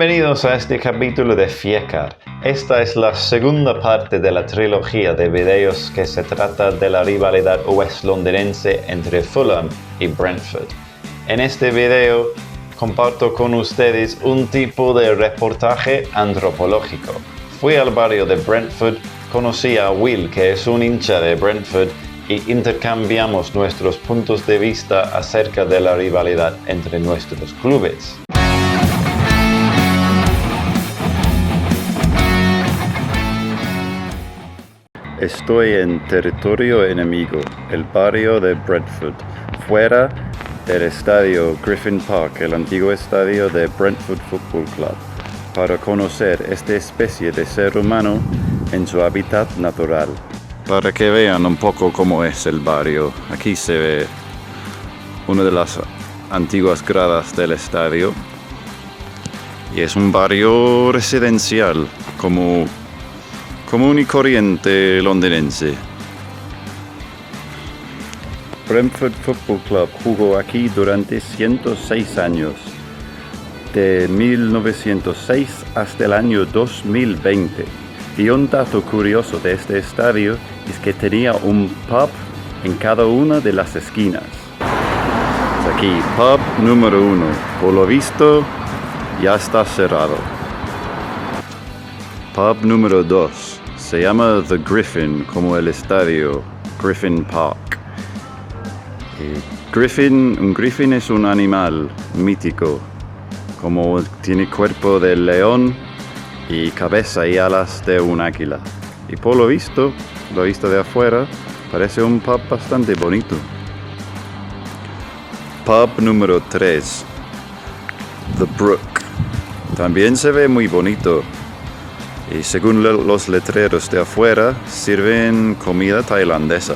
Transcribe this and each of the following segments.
Bienvenidos a este capítulo de FIECAR. Esta es la segunda parte de la trilogía de videos que se trata de la rivalidad oeste-londinense entre Fulham y Brentford. En este video comparto con ustedes un tipo de reportaje antropológico. Fui al barrio de Brentford, conocí a Will, que es un hincha de Brentford, y intercambiamos nuestros puntos de vista acerca de la rivalidad entre nuestros clubes. Estoy en territorio enemigo, el barrio de Brentford, fuera del estadio Griffin Park, el antiguo estadio de Brentford Football Club, para conocer esta especie de ser humano en su hábitat natural. Para que vean un poco cómo es el barrio, aquí se ve una de las antiguas gradas del estadio y es un barrio residencial, común y corriente londinense. Brentford Football Club jugó aquí durante 106 años, de 1906 hasta el año 2020. Y un dato curioso de este estadio es que tenía un pub en cada una de las esquinas. Aquí, pub número 1, por lo visto ya está cerrado. Pub número 2, se llama The Griffin, como el estadio, Griffin Park. Un griffin es un animal mítico, como tiene cuerpo de león y cabeza y alas de un águila. Y por lo visto de afuera, parece un pub bastante bonito. Pub número 3, The Brook. También se ve muy bonito. Y según los letreros de afuera, sirven comida tailandesa.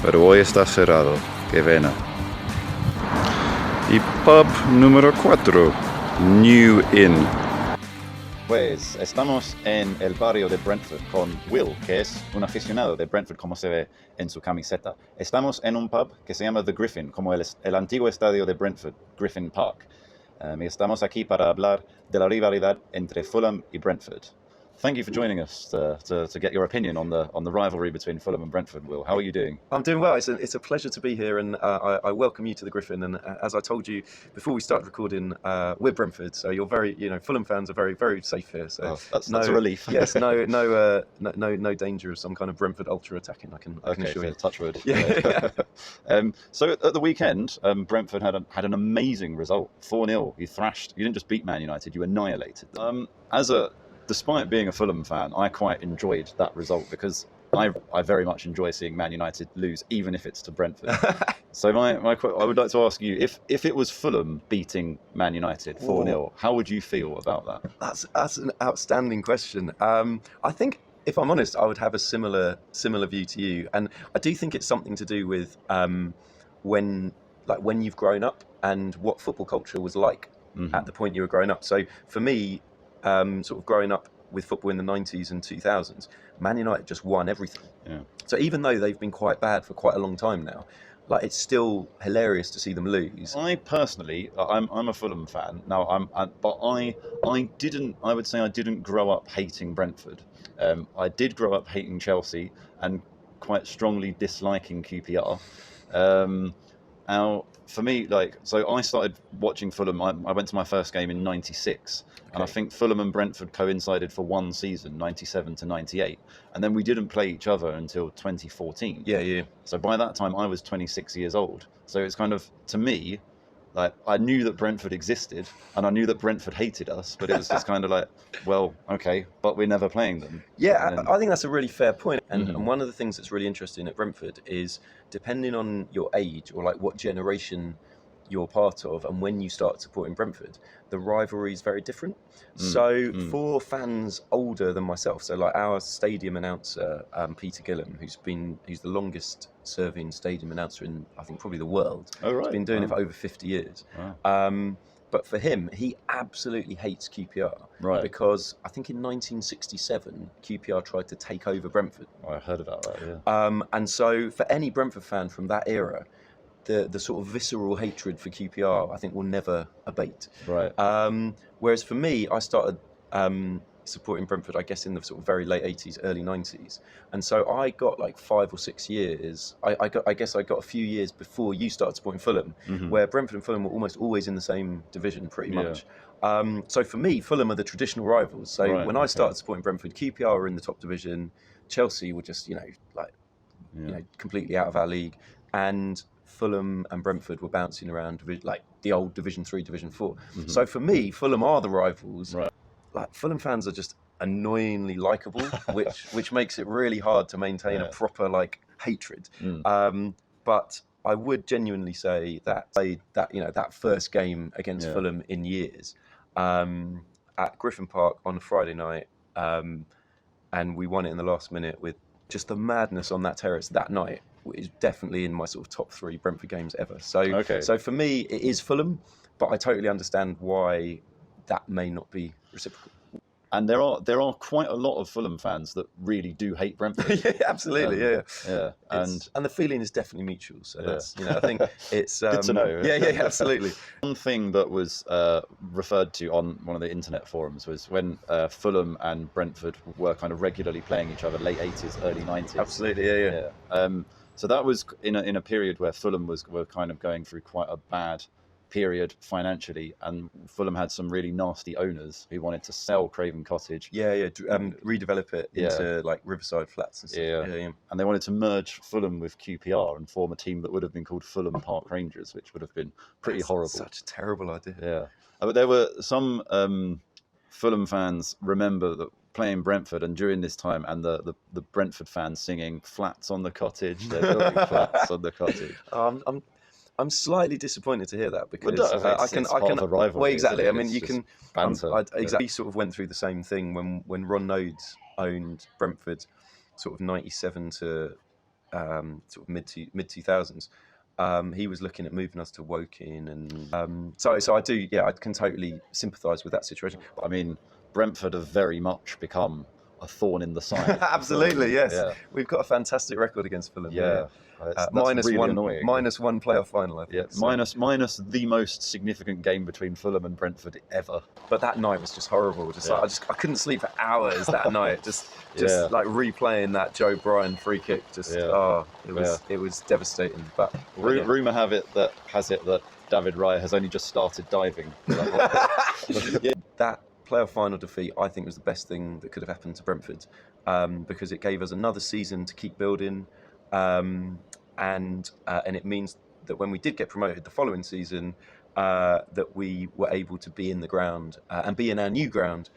Pero hoy está cerrado, qué pena. Y pub número 4, New Inn. Pues estamos en el barrio de Brentford con Will, que es un aficionado de Brentford, como se ve en su camiseta. Estamos en un pub que se llama The Griffin, como el antiguo estadio de Brentford, Griffin Park. Y estamos aquí para hablar de la rivalidad entre Fulham y Brentford. Thank you for joining us to get your opinion on the rivalry between Fulham and Brentford. Will, how are you doing? I'm doing well. It's a pleasure to be here, and I welcome you to the Griffin. And as I told you before we started recording, we're Brentford, so you're Fulham fans are very, very safe here. So that's a relief. Yes, no danger of some kind of Brentford ultra attacking. I can assure you. Touch wood. Yeah. So at the weekend, Brentford had an amazing result, 4-0. You didn't just beat Man United, you annihilated them. Despite being a Fulham fan, I quite enjoyed that result because I very much enjoy seeing Man United lose, even if it's to Brentford. So I would like to ask you, if it was Fulham beating Man United 4-0, how would you feel about that? That's an outstanding question. I think, if I'm honest, I would have a similar view to you, and I do think it's something to do with when you've grown up and what football culture was like at the point you were growing up. So for me, sort of growing up with football in the 90s and 2000s, Man United just won everything. Yeah. So even though they've been quite bad for quite a long time now, it's still hilarious to see them lose. I personally, I'm a Fulham fan now. But I would say I didn't grow up hating Brentford. I did grow up hating Chelsea and quite strongly disliking QPR. Now, for me, so I started watching Fulham. I went to my first game in '96, and I think Fulham and Brentford coincided for one season, '97 to '98, and then we didn't play each other until 2014. Yeah. So by that time, I was 26 years old. So it's kind of, to me, I knew that Brentford existed, and I knew that Brentford hated us, but it was just kind of like, well, okay, but we're never playing them. Yeah, I think that's a really fair point. And one of the things that's really interesting at Brentford is, depending on your age or what generation you're part of and when you start supporting Brentford, the rivalry is very different. So for fans older than myself, so our stadium announcer, Peter Gillam, who's the longest serving stadium announcer in, I think, probably the world. Oh, right. He's been doing it for over 50 years. Wow. But for him, he absolutely hates QPR. Right. Because I think in 1967, QPR tried to take over Brentford. I heard about that, yeah. And so for any Brentford fan from that era, the sort of visceral hatred for QPR, I think, will never abate. Right. Whereas for me, I started supporting Brentford, I guess, in the sort of very late 80s, early 90s. And so I got like 5 or 6 years. I guess I got a few years before you started supporting Fulham, where Brentford and Fulham were almost always in the same division, pretty much. So for me, Fulham are the traditional rivals. So when I started supporting Brentford, QPR were in the top division. Chelsea were just, completely out of our league. And Fulham and Brentford were bouncing around like the old Division 3, Division 4. So for me, Fulham are the rivals. Right. Like Fulham fans are just annoyingly likable, which makes it really hard to maintain a proper like hatred. But I would genuinely say that that first game against Fulham in years at Griffin Park on a Friday night, and we won it in the last minute with just the madness on that terrace that night is definitely in my sort of top 3 Brentford games ever. So for me, it is Fulham, but I totally understand why that may not be reciprocal. And there are quite a lot of Fulham fans that really do hate Brentford. Yeah, absolutely, yeah. And the feeling is definitely mutual. So that's I think it's good to know. Yeah, absolutely. One thing that was referred to on one of the internet forums was when Fulham and Brentford were kind of regularly playing each other, late 80s, early 90s. Absolutely, yeah. So that was in a period where Fulham were kind of going through quite a bad period financially, and Fulham had some really nasty owners who wanted to sell Craven Cottage. Redevelop it into like Riverside Flats and stuff. Yeah. And they wanted to merge Fulham with QPR and form a team that would have been called Fulham Park Rangers, which would have been pretty horrible. Such a terrible idea. Yeah, but there were some Fulham fans remember that playing Brentford, and during this time, and the Brentford fans singing "Flats on the Cottage." They're building flats on the cottage. I'm slightly disappointed to hear that, because I can. Well, exactly. I mean, you can. Banter. Exactly. Sort of went through the same thing when Ron Nodes owned Brentford, sort of 97 to sort of mid 2000s. He was looking at moving us to Woking, and so I do. Yeah, I can totally sympathise with that situation. I mean, Brentford have very much become a thorn in the side. Absolutely, yes. Yeah. We've got a fantastic record against Fulham. Yeah. Minus really one, annoying. minus one playoff final, I think. Yeah, so. minus the most significant game between Fulham and Brentford ever. But that night was just horrible. I couldn't sleep for hours that night. Just like replaying that Joe Bryan free kick. It was devastating. But Rumour has it that David Raya has only just started diving. That playoff final defeat, I think, was the best thing that could have happened to Brentford, because it gave us another season to keep building. And it means that when we did get promoted the following season, that we were able to be in the ground and be in our new ground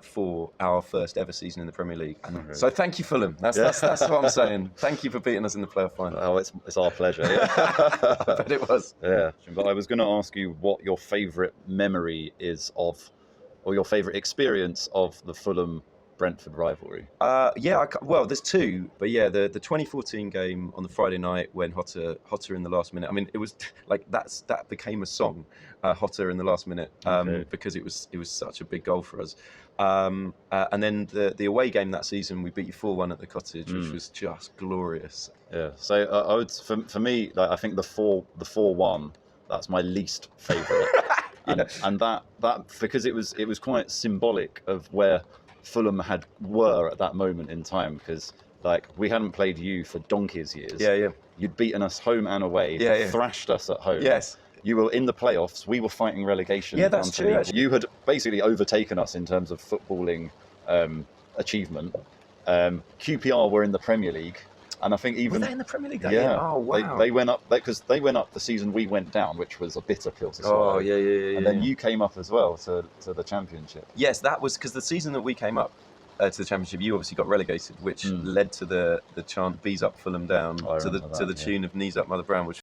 for our first ever season in the Premier League. And so thank you, Fulham. That's what I'm saying. Thank you for beating us in the playoff final. Oh, it's our pleasure. I bet it was. Yeah, but I was going to ask you what your favourite memory is of, or your favourite experience of the Fulham Brentford rivalry. Well, there's two, but yeah, the 2014 game on the Friday night when Hotter in the last minute. I mean, it was like that became a song, Hotter in the last minute, because it was such a big goal for us. And then the away game that season, we beat you 4-1 at the Cottage, which was just glorious. Yeah. So I would, for me, like, I think the 4-1, that's my least favourite, and that because it was quite symbolic of where Fulham were at that moment in time, because like we hadn't played you for donkey's years. Yeah. You'd beaten us home and away. Thrashed us at home. Yes. You were in the playoffs. We were fighting relegation. Yeah, that's true. You had basically overtaken us in terms of footballing achievement. QPR were in the Premier League. And I think even... Were they in the Premier League that year? Yeah. Oh, wow. They went up, because they went up the season we went down, which was a bitter pill to swallow. Oh, yeah. And then you came up as well to the Championship. Yes, that was because the season that we came up to the Championship, you obviously got relegated, which led to the chant "Bees up, Fulham down" to the tune of "Knees Up, Mother Brown," which.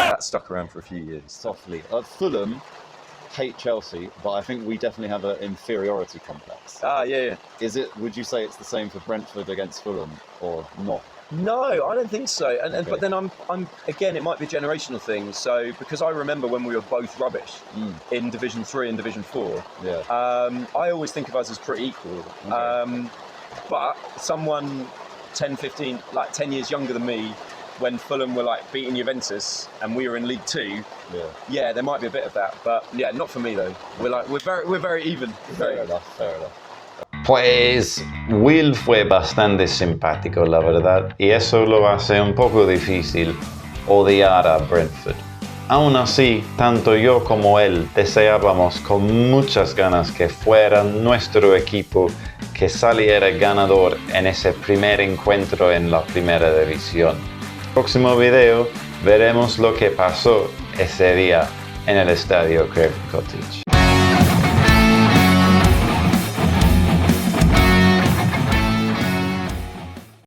That stuck around for a few years. Softly. Fulham hate Chelsea, but I think we definitely have an inferiority complex. Yeah. Would you say it's the same for Brentford against Fulham, or not? No, I don't think so. But then I'm again, it might be a generational thing. So because I remember when we were both rubbish in Division 3 and Division 4. Yeah. I always think of us as pretty equal. Okay. But someone 10, 15, like 10 years younger than me, when Fulham were like beating Juventus and we were in League Two, yeah, there might be a bit of that, but yeah, not for me though. We're very even. Fair enough. Pues Will fue bastante simpático, la verdad, y eso lo hace un poco difícil odiar a Brentford. Aún así, tanto yo como él deseábamos con muchas ganas que fuera nuestro equipo que saliera ganador en ese primer encuentro en la primera división. Próximo video veremos lo que pasó ese día en el estadio Craven Cottage.